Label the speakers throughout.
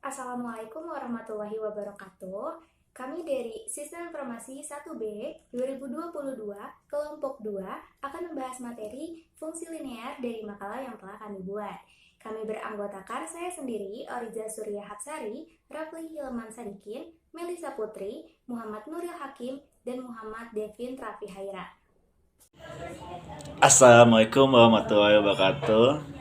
Speaker 1: Assalamualaikum warahmatullahi wabarakatuh. Kami dari Sistem Informasi 1B 2022 kelompok 2 akan membahas materi fungsi linear dari makalah yang telah kami buat. Kami beranggotakan saya sendiri, Oriza Surya Hapsari, Rafli Hilman Sadikin, Melisa Putri, Muhammad Nuril Hakim, dan Muhammad Devin Rafi Haira.
Speaker 2: Assalamualaikum warahmatullahi wabarakatuh.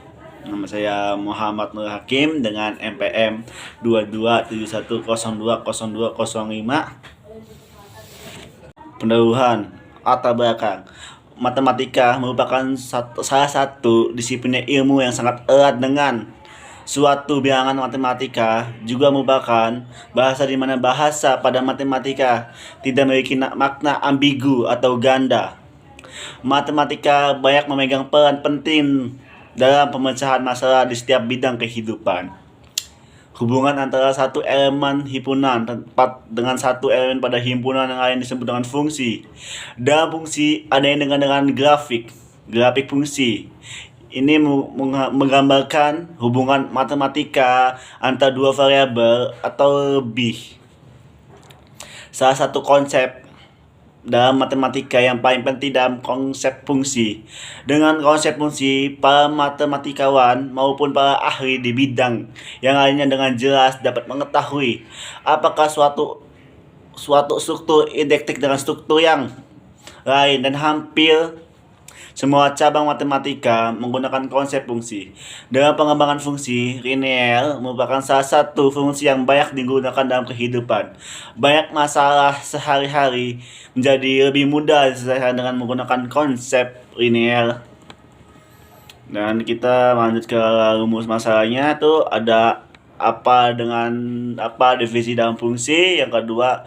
Speaker 2: Nama saya Muhammad Nur Hakim dengan NPM 2271020205. Pendahuluan latar belakang. Matematika merupakan salah satu disiplin ilmu yang sangat erat dengan suatu bilangan. Matematika juga merupakan bahasa di mana bahasa pada matematika tidak memiliki makna ambigu atau ganda. Matematika banyak memegang peran penting dalam pemecahan masalah di setiap bidang kehidupan. Hubungan antara satu elemen himpunan tempat dengan satu elemen pada himpunan yang lain disebut dengan fungsi. Dalam fungsi ada yang dengan grafik fungsi. Ini menggambarkan hubungan matematika antara dua variabel atau lebih. Salah satu konsep dalam matematika yang paling penting dalam konsep fungsi. Dengan konsep fungsi, para matematikawan maupun para ahli di bidang yang lainnya dengan jelas dapat mengetahui apakah suatu struktur identik dengan struktur yang lain, dan hampir semua cabang matematika menggunakan konsep fungsi. Dalam pengembangan fungsi, linear merupakan salah satu fungsi yang banyak digunakan dalam kehidupan. Banyak masalah sehari-hari menjadi lebih mudah diselesaikan dengan menggunakan konsep linear. Dan kita lanjut ke rumus masalahnya, tuh ada apa definisi dalam fungsi, yang kedua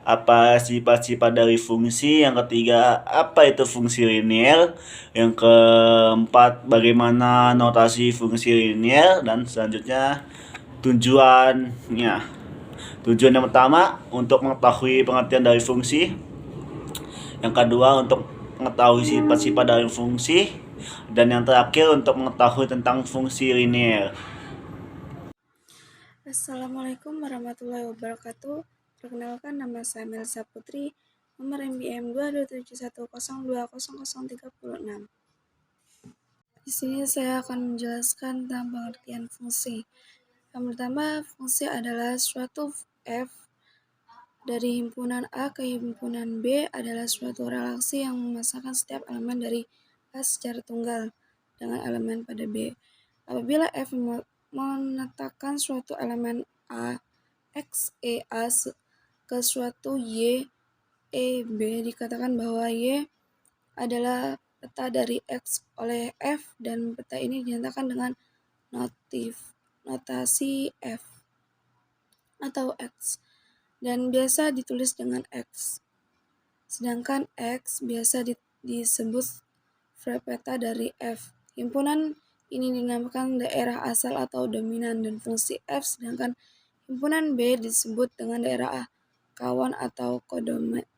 Speaker 2: apa sifat-sifat dari fungsi, yang ketiga apa itu fungsi linear, yang keempat bagaimana notasi fungsi linear, dan selanjutnya tujuannya. Tujuan yang pertama untuk mengetahui pengertian dari fungsi, yang kedua untuk mengetahui sifat-sifat dari fungsi, dan yang terakhir untuk mengetahui tentang fungsi linear.
Speaker 3: Assalamualaikum warahmatullahi wabarakatuh. Perkenalkan, nama saya Melisa Putri, nomor NBM 22710200306. Di sini saya akan menjelaskan tentang pengertian fungsi. Yang pertama, fungsi adalah suatu f dari himpunan A ke himpunan B adalah suatu relasi yang memasangkan setiap elemen dari A secara tunggal dengan elemen pada B. Apabila f menetapkan suatu elemen A, X, E, A ke suatu Y, E, B, dikatakan bahwa Y adalah peta dari X oleh F, dan peta ini dinyatakan dengan notasi F atau X, dan biasa ditulis dengan X. Sedangkan X biasa disebut peta dari F. Himpunan ini dinamakan daerah asal atau dominan dan fungsi F, sedangkan himpunan B disebut dengan daerah A, kawan atau kodomain,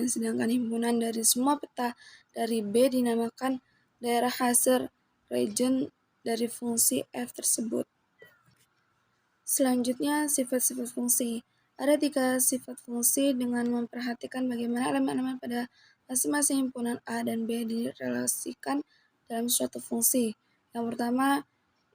Speaker 3: sedangkan himpunan dari semua peta dari B dinamakan daerah hasil region dari fungsi F tersebut. Selanjutnya, sifat-sifat fungsi. Ada 3 sifat fungsi dengan memperhatikan bagaimana elemen-elemen pada masing-masing himpunan A dan B direlasikan dalam suatu fungsi. Yang pertama,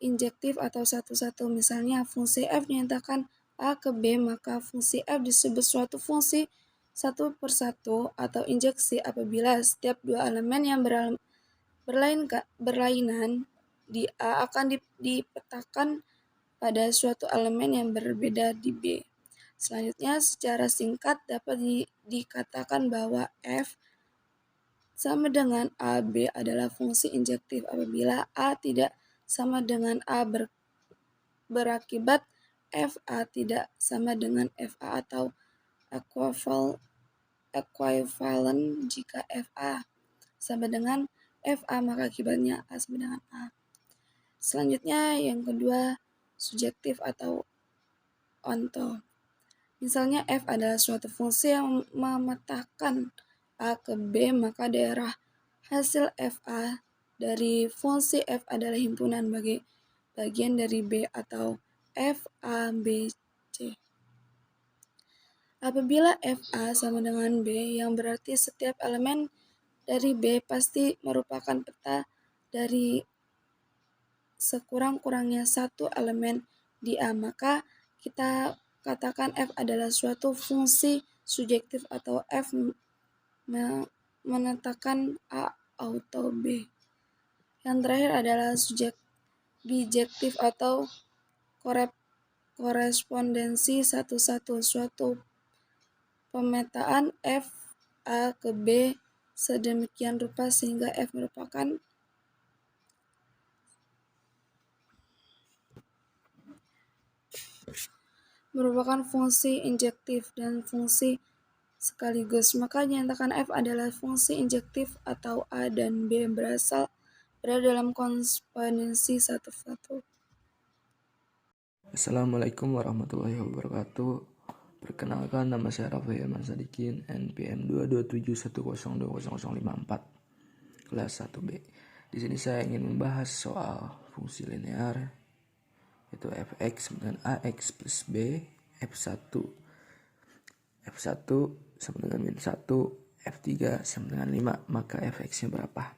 Speaker 3: injektif atau satu-satu. Misalnya, fungsi F dinyatakan A ke B, maka fungsi F disebut suatu fungsi satu per satu atau injeksi apabila setiap dua elemen yang berlainan di A akan dipetakan pada suatu elemen yang berbeda di B. Selanjutnya, secara singkat dapat dikatakan bahwa F sama dengan A, B adalah fungsi injektif apabila A tidak sama dengan A berakibat FA tidak sama dengan FA, atau equivalent jika FA sama dengan FA maka akibatnya A sama dengan A. Selanjutnya yang kedua, subjektif atau onto. Misalnya F adalah suatu fungsi yang memetakan A ke B, maka daerah hasil FA dari fungsi F adalah himpunan bagian dari B atau F, A, B, C. Apabila F, A sama dengan B, yang berarti setiap elemen dari B pasti merupakan peta dari sekurang-kurangnya satu elemen di A, maka kita katakan F adalah suatu fungsi surjektif atau F menetapkan A atau B. Yang terakhir adalah bijektif atau korespondensi satu-satu, suatu pemetaan F A ke B sedemikian rupa sehingga F merupakan fungsi injektif dan fungsi sekaligus. Maka dinyatakan F adalah fungsi injektif atau A dan B berada dalam korespondensi satu-satu.
Speaker 4: Assalamualaikum warahmatullahi wabarakatuh. Perkenalkan, nama saya Rafael Hilman Sadikin, NPM 22710200054, kelas 1B. Di sini saya ingin membahas soal fungsi linear, yaitu fx dengan ax plus b, f1 sama dengan min 1, f3 sama dengan 5, maka fx-nya berapa?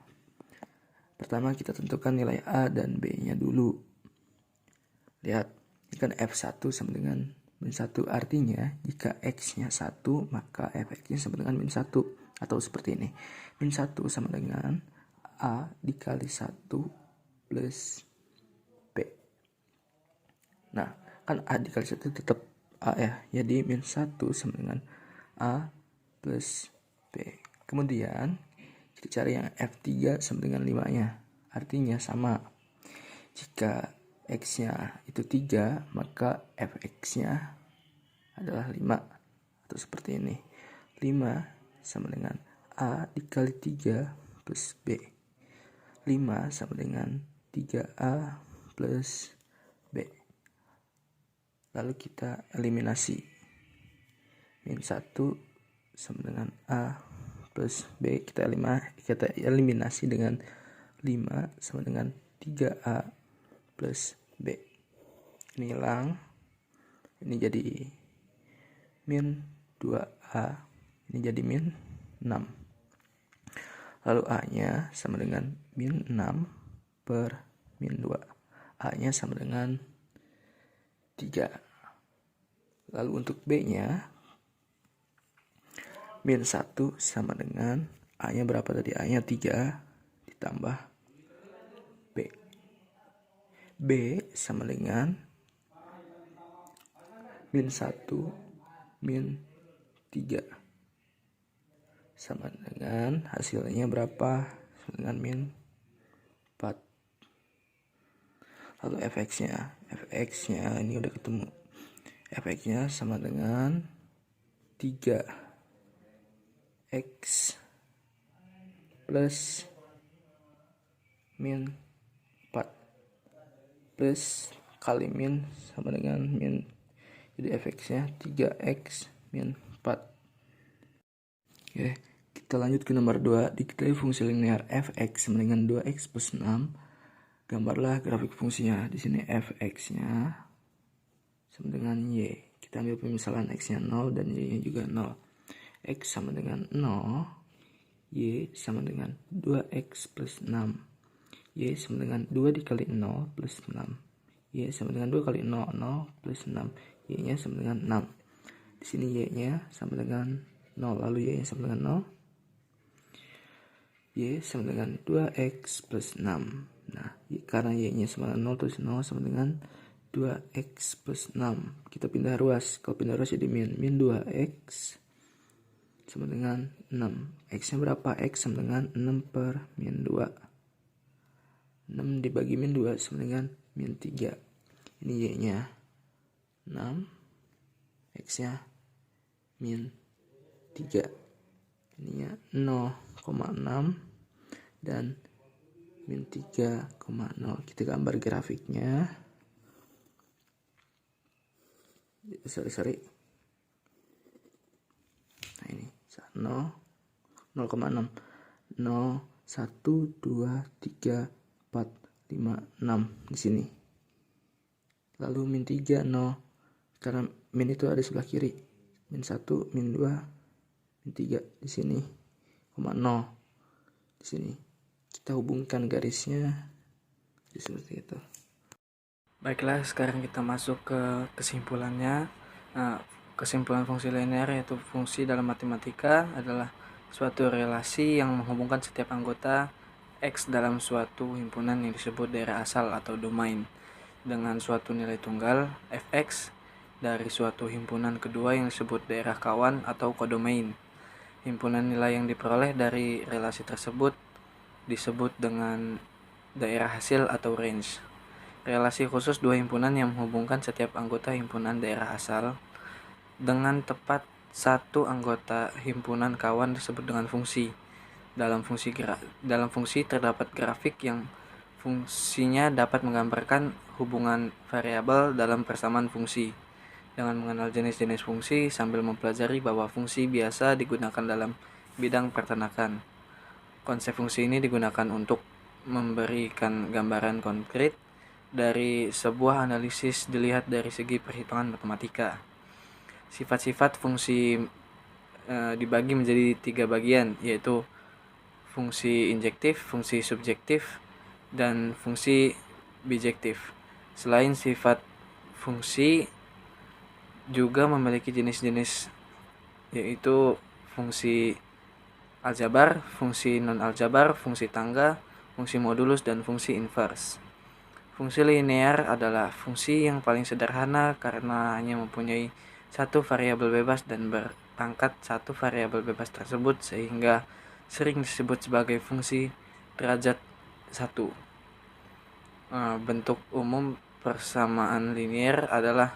Speaker 4: Pertama kita tentukan nilai a dan b-nya dulu. Lihat, ini kan F1 sama dengan min 1, artinya jika X-nya 1 maka Fx-nya sama dengan min 1, atau seperti ini. Min 1 sama dengan A dikali 1 plus B. Nah, kan A dikali 1 tetap A ya, jadi min 1 sama dengan A plus B. Kemudian kita cari yang F3 sama dengan 5-nya, artinya sama. Jika X-nya itu 3, maka Fx-nya adalah 5, atau seperti ini. 5 sama dengan A dikali 3 plus B. 5 sama dengan 3A plus B. Lalu kita eliminasi. Min 1 sama dengan A plus B. Kita eliminasi dengan 5 sama dengan 3A plus B. Ini hilang. Ini jadi min 2A. Ini jadi min 6. Lalu A-nya sama dengan min 6 per min 2. A-nya sama dengan 3. Lalu untuk B-nya, min 1 sama dengan A-nya berapa tadi? A-nya 3 ditambah B sama dengan min 1 min 3 sama dengan hasilnya berapa? Sama dengan min 4. Lalu fx-nya ini udah ketemu. Fx-nya sama dengan 3x plus min 4 plus kali min sama dengan min, jadi fx-nya 3x min 4. Oke, kita lanjut ke nomor 2. Diketahui fungsi linear fx sama dengan 2x plus 6. Gambarlah grafik fungsinya. Di sini fx-nya sama dengan y. Kita ambil pemisalan x-nya 0 dan y-nya juga 0. X sama dengan 0, y sama dengan 2x plus 6. Y sama dengan 2 dikali 0 plus 6. Y sama dengan 2 kali 0, 0 plus 6. Y-nya sama dengan 6. Di sini Y-nya sama dengan 0. Lalu Y-nya sama dengan 0. Y sama dengan 2x plus 6. Nah, karena Y-nya sama dengan 0 terus 0 sama dengan 2x plus 6. Kita pindah ruas. Kalau pindah ruas jadi min 2x sama dengan 6. X-nya berapa? X sama dengan 6 per min 2. 6 dibagi min 2 sama dengan min 3. Ini Y-nya 6, X-nya min 3. Ininya 0,6 dan min 3,0. Kita gambar grafiknya. Sorry. Nah ini 0,6. 0, 1, 2, 3, 4, 5, 6 di sini. Lalu min 3, 0. Karena min itu ada di sebelah kiri. Min 1, min 2, min 3 di sini, koma 0 di sini. Kita hubungkan garisnya seperti itu. Baiklah, sekarang kita masuk ke kesimpulannya. Kesimpulan fungsi linear yaitu fungsi dalam matematika adalah suatu relasi yang menghubungkan setiap anggota X dalam suatu himpunan yang disebut daerah asal atau domain dengan suatu nilai tunggal fx dari suatu himpunan kedua yang disebut daerah kawan atau kodomain. Himpunan nilai yang diperoleh dari relasi tersebut disebut dengan daerah hasil atau range. Relasi khusus dua himpunan yang menghubungkan setiap anggota himpunan daerah asal dengan tepat satu anggota himpunan kawan disebut dengan fungsi. Dalam fungsi terdapat grafik yang fungsinya dapat menggambarkan hubungan variabel dalam persamaan fungsi. Dengan mengenal jenis-jenis fungsi sambil mempelajari bahwa fungsi biasa digunakan dalam bidang peternakan. Konsep fungsi ini digunakan untuk memberikan gambaran konkret dari sebuah analisis dilihat dari segi perhitungan matematika. Sifat-sifat fungsi dibagi menjadi 3 bagian, yaitu fungsi injektif, fungsi subjektif, dan fungsi bijektif. Selain sifat fungsi juga memiliki jenis-jenis, yaitu fungsi aljabar, fungsi non-aljabar, fungsi tangga, fungsi modulus, dan fungsi inverse. Fungsi linear adalah fungsi yang paling sederhana karena hanya mempunyai satu variabel bebas dan berpangkat satu variabel bebas tersebut, sehingga sering disebut sebagai fungsi derajat 1. Bentuk umum persamaan linear adalah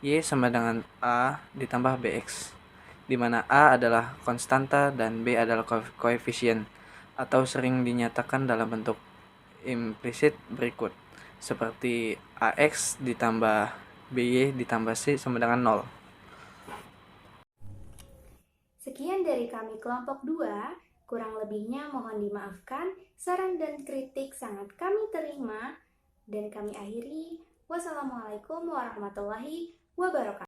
Speaker 4: Y sama dengan A ditambah BX, di mana A adalah konstanta dan B adalah koefisien, atau sering dinyatakan dalam bentuk implisit berikut, seperti AX ditambah BY ditambah C sama dengan 0.
Speaker 1: Sekian dari kami kelompok 2. Kurang lebihnya mohon dimaafkan. Saran dan kritik sangat kami terima. Dan kami akhiri. Wassalamualaikum warahmatullahi wabarakatuh.